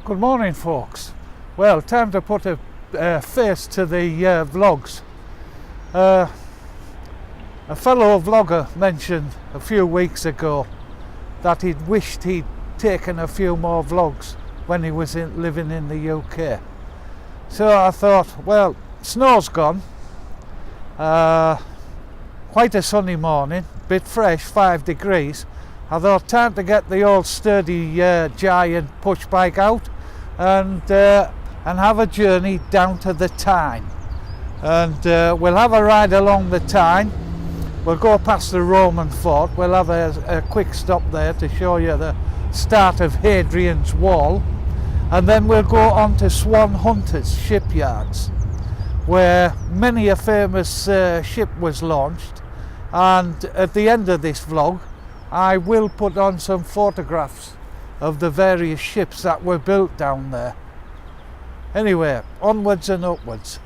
Good morning, folks. Well, time to put a face to the vlogs. A fellow vlogger mentioned a few weeks ago that he'd wished he'd taken a few more vlogs when he was living in the UK. So I thought, well, snow's gone, quite a sunny morning, bit fresh, 5 degrees. I thought time to get the old sturdy giant push bike out and have a journey down to the Tyne. And we'll have a ride along the Tyne. We'll go past the Roman fort. We'll have a quick stop there to show you the start of Hadrian's Wall, and then we'll go on to Swan Hunter's shipyards, where many a famous ship was launched. And at the end of this vlog I will put on some photographs of the various ships that were built down there. Anyway, onwards and upwards.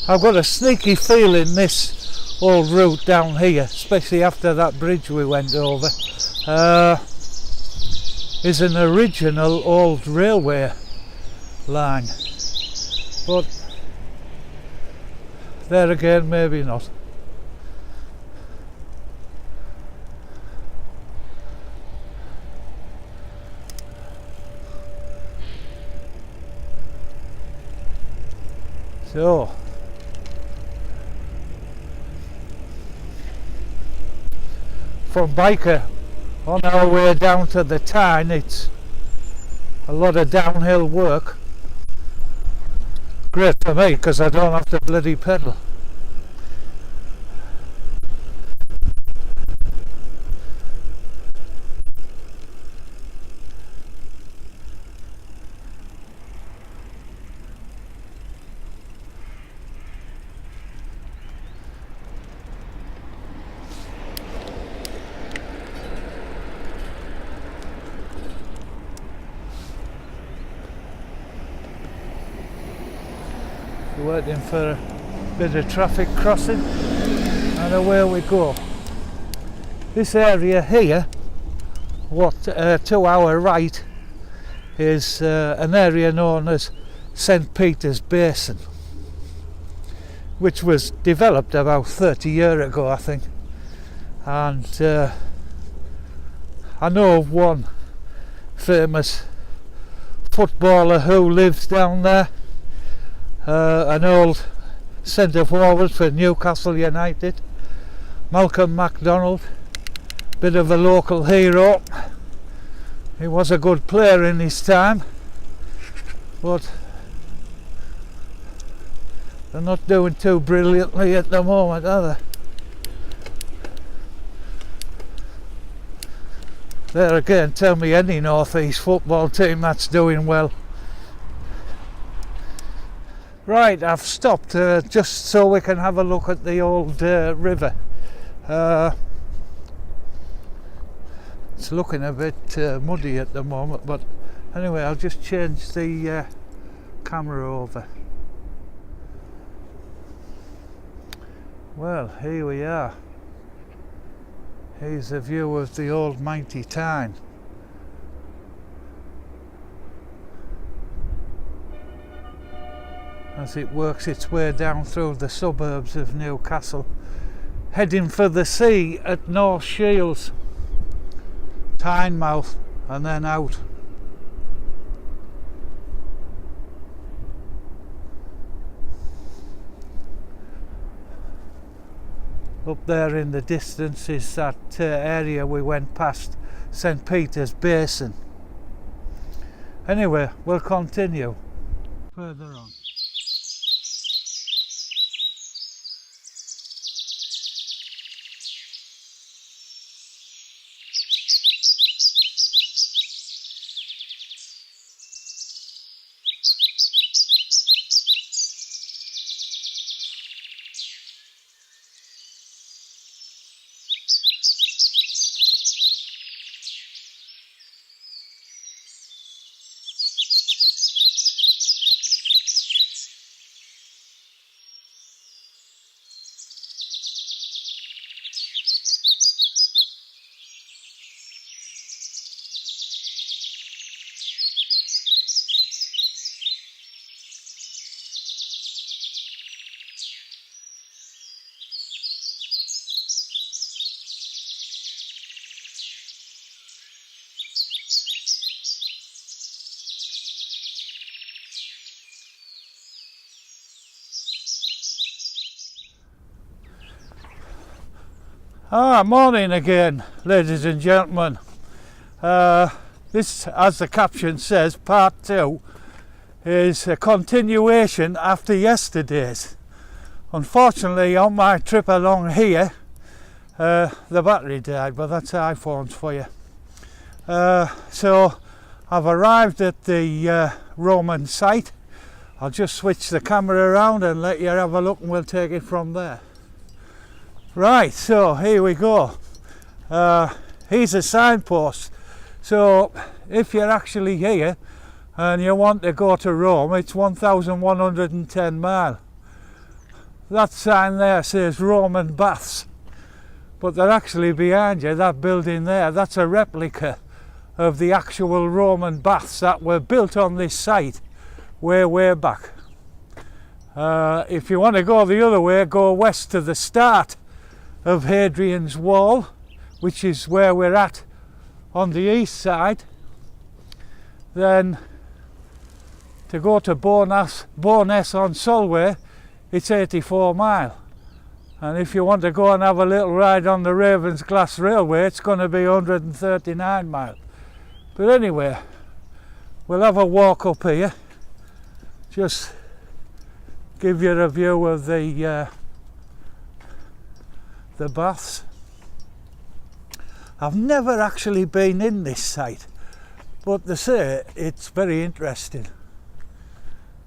I've got a sneaky feeling this old route down here, especially after that bridge we went over, is an original old railway line. But there again, maybe not. So from Biker on our way down to the Tyne, it's a lot of downhill work. Great for me because I don't have to bloody pedal. Waiting for a bit of traffic crossing, and away we go. This area here, to our right, is an area known as St. Peter's Basin, which was developed about 30 years ago, I think. And I know of one famous footballer who lives down there. An old centre forward for Newcastle United, Malcolm MacDonald, bit of a local hero. He was a good player in his time, but They're not doing too brilliantly at the moment, are they? There again, tell me any North East football team that's doing well. Right, I've stopped just so we can have a look at the old river. It's looking a bit muddy at the moment, but anyway, I'll just change the camera over. Well, here we are. Here's a view of the old mighty Tyne. As it works its way down through the suburbs of Newcastle, heading for the sea at North Shields, Tynemouth, and then out. Up there in the distance is that area we went past, St. Peter's Basin. Anyway, we'll continue further on. Morning again, ladies and gentlemen. This, as the caption says, part 2 is a continuation after yesterday's. Unfortunately, on my trip along here, the battery died, but that's iPhones for you. So I've arrived at the Roman site. I'll just switch the camera around and let you have a look, and we'll take it from there. Right, so here we go. Here's a signpost. So if you're actually here and you want to go to Rome, it's 1,110 miles. That sign there says Roman baths, but they're actually behind you, that building there. That's a replica of the actual Roman baths that were built on this site way back. If you want to go the other way, go west to the start of Hadrian's Wall, which is where we're at on the east side. Then to go to Bowness on Solway, it's 84 miles. And if you want to go and have a little ride on the Ravensglass Railway, it's going to be 139 miles. But anyway, we'll have a walk up here, just give you a view of the baths. I've never actually been in this site, but they say it's very interesting,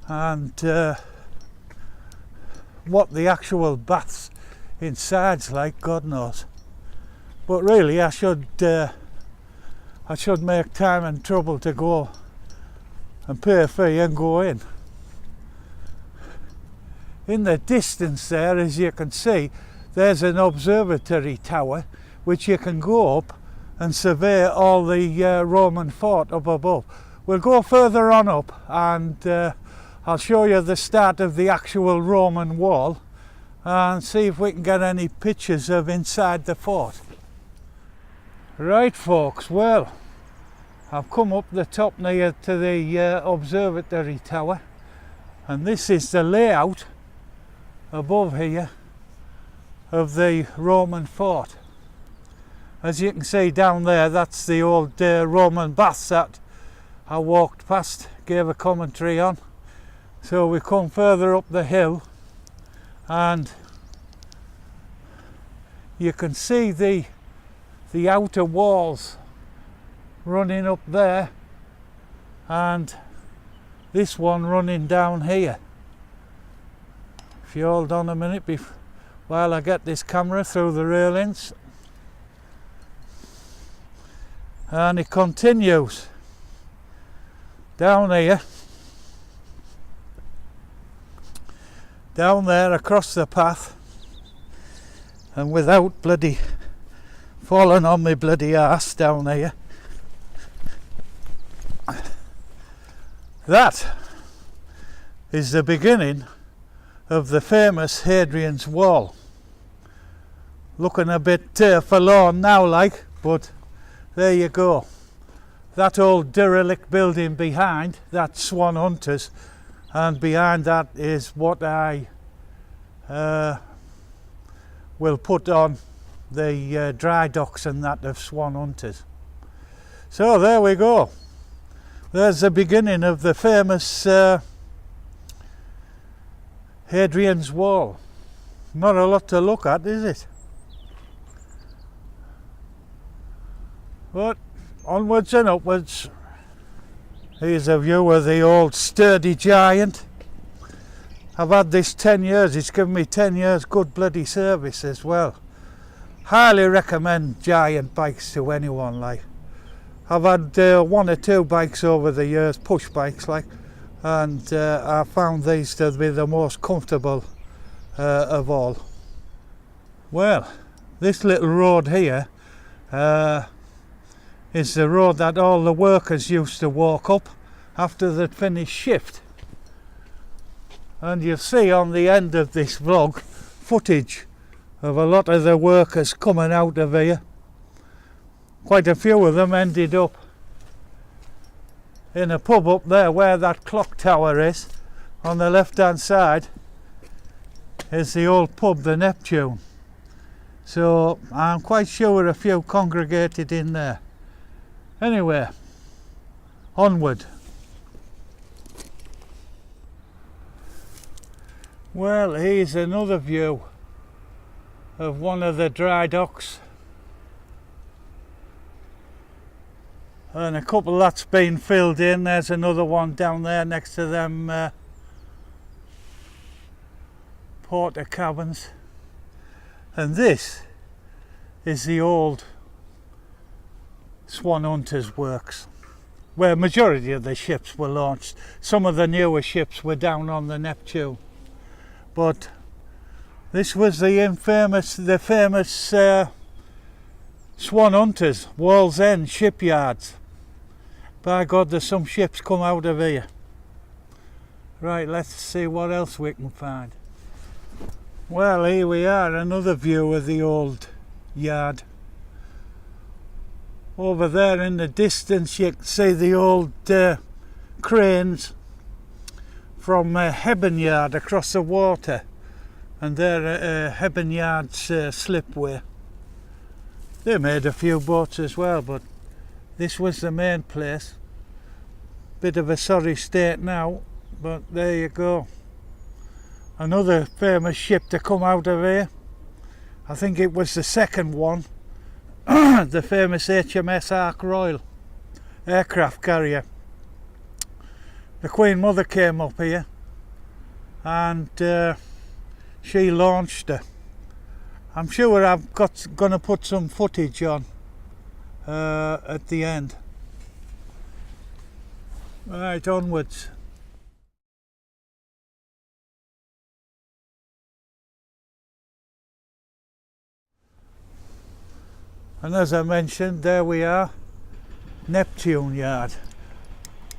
and what the actual baths inside's like, God knows. But really, I should make time and trouble to go and pay a fee and go in. In the distance there, as you can see, there's an observatory tower which you can go up and survey all the Roman fort up above. We'll go further on up and I'll show you the start of the actual Roman wall and see if we can get any pictures of inside the fort. Right folks, well, I've come up the top near to the observatory tower, and this is the layout above here of the Roman fort. As you can see down there, that's the old Roman baths that I walked past, gave a commentary on. So we come further up the hill and you can see the outer walls running up there, and this one running down here. If you hold on a minute while I get this camera through the railings, and it continues down here, down there across the path, and without bloody falling on my bloody arse down here. That is the beginning of the famous Hadrian's Wall. Looking a bit forlorn now like, but there you go. That old derelict building behind, that's Swan Hunters, and behind that is what I will put on the dry docks and that of Swan Hunters. So there we go. There's the beginning of the famous Hadrian's Wall. Not a lot to look at, is it? But onwards and upwards. Here's a view of the old sturdy giant. I've had this 10 years, it's given me 10 years good bloody service as well. Highly recommend giant bikes to anyone like. I've had one or two bikes over the years, push bikes like, and I found these to be the most comfortable of all. Well, this little road here is the road that all the workers used to walk up after they'd finished shift. And you'll see on the end of this vlog footage of a lot of the workers coming out of here. Quite a few of them ended up in a pub up there where that clock tower is. On the left hand side is the old pub, the Neptune. So I'm quite sure a few congregated in there. Anyway, onward. Well, here's another view of one of the dry docks, and a couple that's been filled in. There's another one down there next to them porter cabins, and this is the old Swan Hunters works where majority of the ships were launched. Some of the newer ships were down on the Neptune, but this was the famous Swan Hunters, Wall's End shipyards. By God, there's some ships come out of here. Right, let's see what else we can find. Well, here we are, another view of the old yard. Over there in the distance you can see the old cranes from Hebburn Yard across the water, and they're at Hebburn Yard's slipway. They made a few boats as well, but this was the main place. Bit of a sorry state now, but there you go. Another famous ship to come out of here. I think it was the second one. The famous HMS Ark Royal aircraft carrier. The Queen Mother came up here and she launched her. I'm sure I'm gonna put some footage on at the end. Right, onwards. And as I mentioned, there we are, Neptune Yard.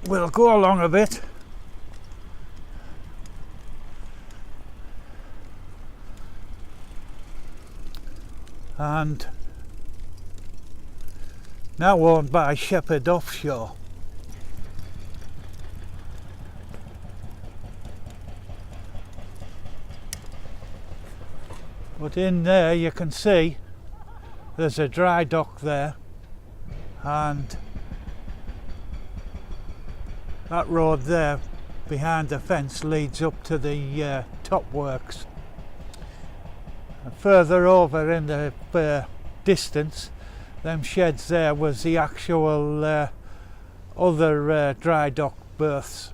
We'll go along a bit. And now owned by Shepherd Offshore. But in there you can see there's a dry dock there, and that road there behind the fence leads up to the top works. further over in the distance, them sheds there was the actual other dry dock berths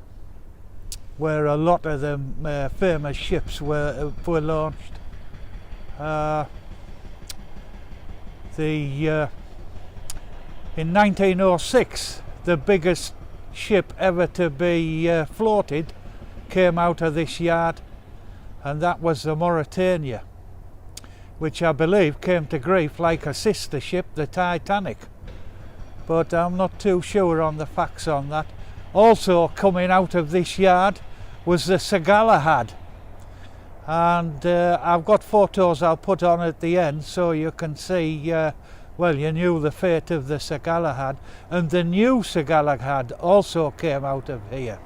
where a lot of them famous ships were launched. In 1906, the biggest ship ever to be floated came out of this yard, and that was the Mauritania, which I believe came to grief like a sister ship, the Titanic, but I'm not too sure on the facts on that. Also coming out of this yard was the Sir Galahad, and I've got photos I'll put on at the end so you can see well, you knew the fate of the Sir Galahad, and the new Sir Galahad also came out of here.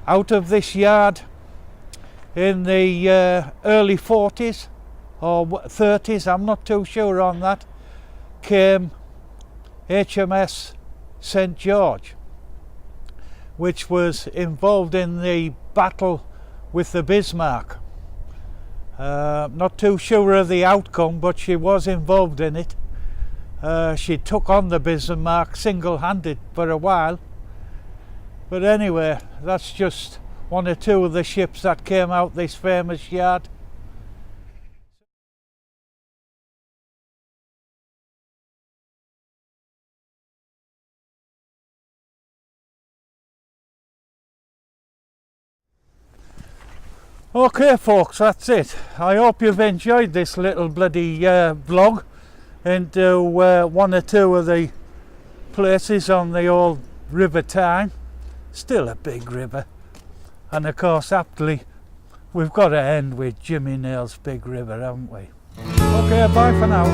Out of this yard in the early 40s or 30s, I'm not too sure on that, came HMS St George, which was involved in the battle with the Bismarck. Not too sure of the outcome, but she was involved in it. She took on the Bismarck single-handed for a while. But anyway, that's just one or two of the ships that came out this famous yard. Okay folks, that's it. I hope you've enjoyed this little bloody vlog into one or two of the places on the old River Tyne. Still a big river, and of course aptly we've got to end with Jimmy Nail's Big River, haven't we? Okay, bye for now.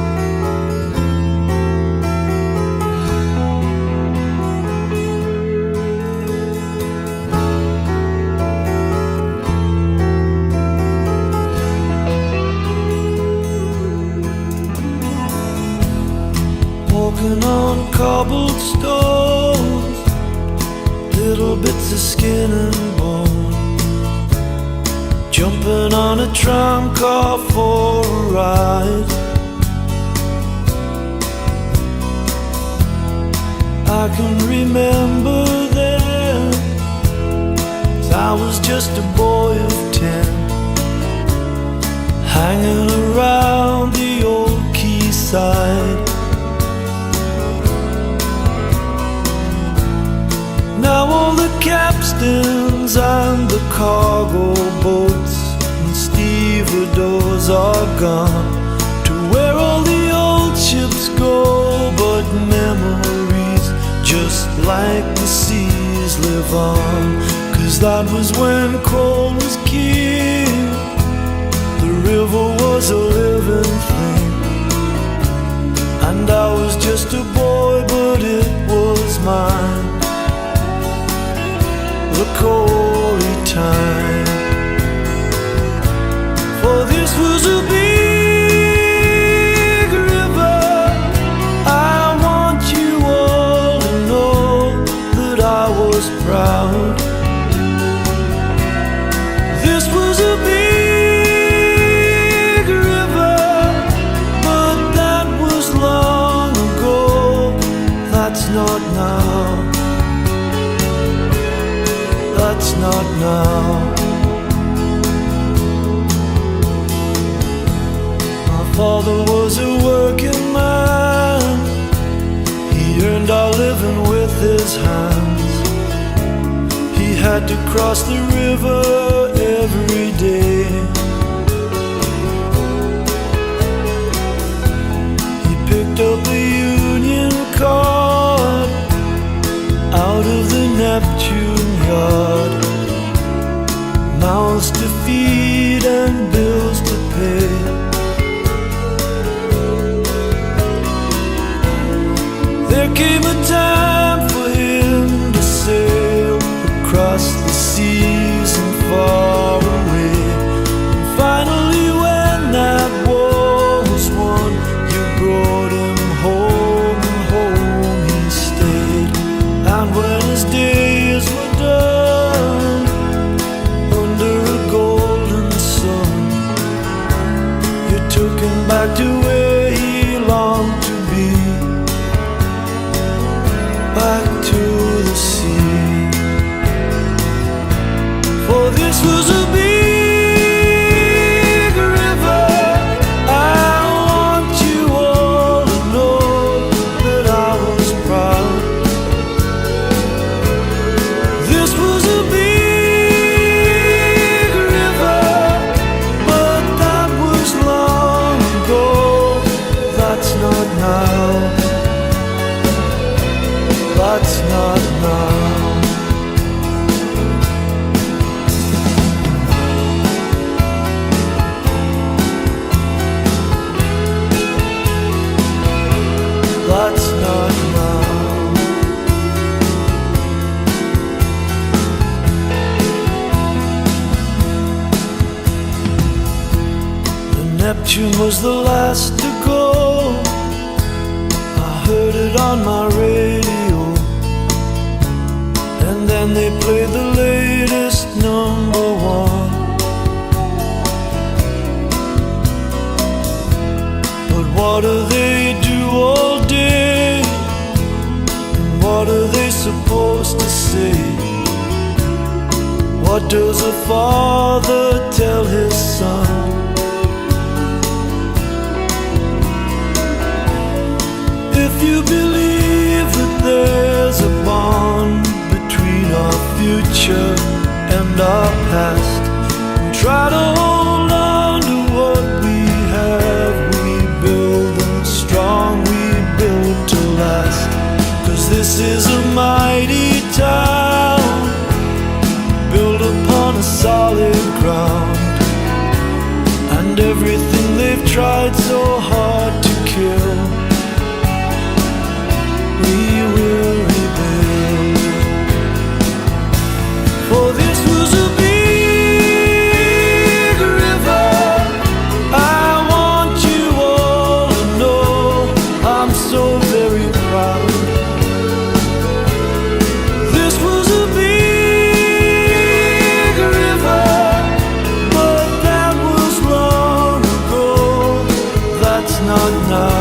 Walking on cobbled stones, little bits of skin and bone, jumping on a tram car for a ride. I can remember then, 'cause I was just a boy of 10, hanging around the old quayside. Now all the capstans and the cargo boats and stevedores are gone, to where all the old ships go, but memories just like the seas live on. 'Cause that was when coal was king, the river was a living thing, and I was just a boy, but it was mine. The Corrie time, for this was a big river. I want you all to know that I was proud. This was a big river, but that was long ago. That's not now. That's not now. My father was a working man. He earned our living with his hands. He had to cross the river every day. He picked up a Union card out of the Neptune yard, mouths to feed and bills to pay. There came a time for him to sail across the seas and far away. back to where he longed to be, back to the sea. For this was a big river. I want you all to know that I was proud. This was a big river, but that was long ago. That's not now. That's not now. That's not now. The Neptune was the last to go. I heard it on my radio, and then they played the latest #1. But what do they do all day? And what are they supposed to say? What does a father tell his son? If you believe that there's a bond between our future and our past, and try to hold on to what we have, we build them strong, we build to last. 'Cause this is a mighty town, built upon a solid ground, and everything they've tried so hard to kill, we will rebuild. For this was a big river. I want you all to know I'm so very proud. This was a big river, but that was long ago. That's not now.